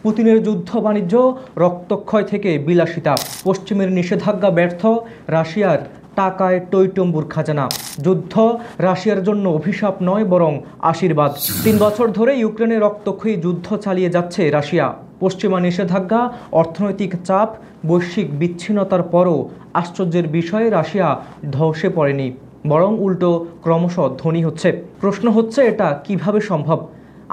পুতিনের যুদ্ধ বাণিজ্য রক্তক্ষয় থেকে বিলাসিতা, পশ্চিমের নিষেধাজ্ঞা ব্যর্থ, রাশিয়ার টাকায় টইটম্বুর খাজানা। যুদ্ধ রাশিয়ার জন্য অভিশাপ নয় বরং আশীর্বাদ। ৩ বছর ধরে ইউক্রেনে রক্তক্ষয়ী যুদ্ধ চালিয়ে যাচ্ছে রাশিয়া। পশ্চিমা নিষেধাজ্ঞা, অর্থনৈতিক চাপ, বৈশ্বিক বিচ্ছিন্নতার পরও আশ্চর্যের বিষয়ে রাশিয়া ধসে পড়েনি, বরং উল্টো ক্রমশ ধনী হচ্ছে। প্রশ্ন হচ্ছে, এটা কিভাবে সম্ভব?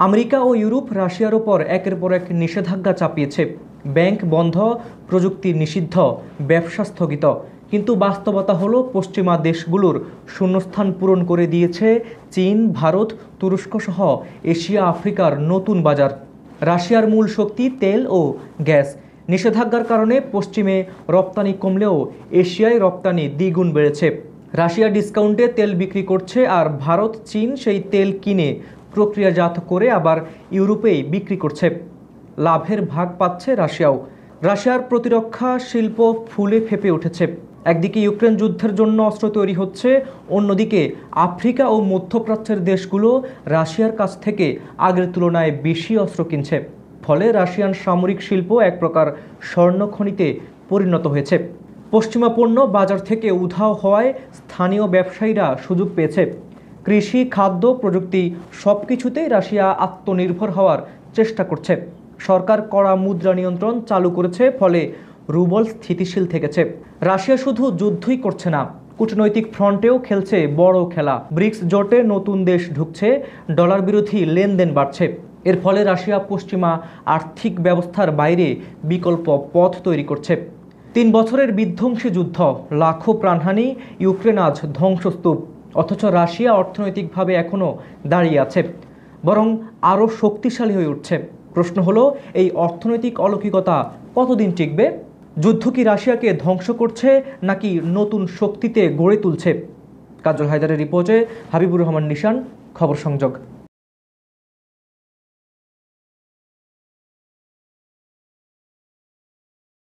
আমেরিকা ও ইউরোপ রাশিয়ার ওপর একের পর এক নিষেধাজ্ঞা চাপিয়েছে। ব্যাংক বন্ধ, প্রযুক্তি নিষিদ্ধ, ব্যবসা স্থগিত। কিন্তু বাস্তবতা হলো পশ্চিমা দেশগুলোর শূন্যস্থান পূরণ করে দিয়েছে চীন, ভারত, তুরস্ক সহ এশিয়া আফ্রিকার নতুন বাজার। রাশিয়ার মূল শক্তি তেল ও গ্যাস। নিষেধাজ্ঞার কারণে পশ্চিমে রপ্তানি কমলেও এশিয়ায় রপ্তানি দ্বিগুণ বেড়েছে। রাশিয়া ডিসকাউন্টে তেল বিক্রি করছে, আর ভারত, চীন সেই তেল কিনে প্রক্রিয়াজাত করে আবার ইউরোপেই বিক্রি করছে। লাভের ভাগ পাচ্ছে রাশিয়াও। রাশিয়ার প্রতিরক্ষা শিল্প ফুলে ফেপে উঠেছে। একদিকে ইউক্রেন যুদ্ধের জন্য অস্ত্র তৈরি হচ্ছে, অন্যদিকে আফ্রিকা ও মধ্যপ্রাচ্যের দেশগুলো রাশিয়ার কাছ থেকে আগের তুলনায় বেশি অস্ত্র কিনছে। ফলে রাশিয়ান সামরিক শিল্প এক প্রকার স্বর্ণখনিতে পরিণত হয়েছে। পশ্চিমা পণ্য বাজার থেকে উধাও হওয়ায় স্থানীয় ব্যবসায়ীরা সুযোগ পেয়েছে। কৃষি, খাদ্য, প্রযুক্তি সবকিছুতেই রাশিয়া আত্মনির্ভর হওয়ার চেষ্টা করছে। সরকার কড়া মুদ্রা নিয়ন্ত্রণ চালু করেছে, ফলে রুবল স্থিতিশীল থেকেছে। রাশিয়া শুধু যুদ্ধই করছে না, কূটনৈতিক ফ্রন্টেও খেলছে বড় খেলা। ব্রিক্স জোটে নতুন দেশ ঢুকছে, ডলার বিরোধী লেনদেন বাড়ছে। এর ফলে রাশিয়া পশ্চিমা আর্থিক ব্যবস্থার বাইরে বিকল্প পথ তৈরি করছে। ৩ বছরের বিধ্বংসী যুদ্ধ, লাখো প্রাণহানি, ইউক্রেন আজ ধ্বংসস্তূপ। অথচ রাশিয়া অর্থনৈতিকভাবে এখনও দাঁড়িয়ে আছে, বরং আরও শক্তিশালী হয়ে উঠছে। প্রশ্ন হলো, এই অর্থনৈতিক অলৌকিকতা কতদিন টিকবে? যুদ্ধ কি রাশিয়াকে ধ্বংস করছে, নাকি নতুন শক্তিতে গড়ে তুলছে? কাজল হায়দারের রিপোর্টে হাবিবুর রহমান নিশান, খবর সংযোগ।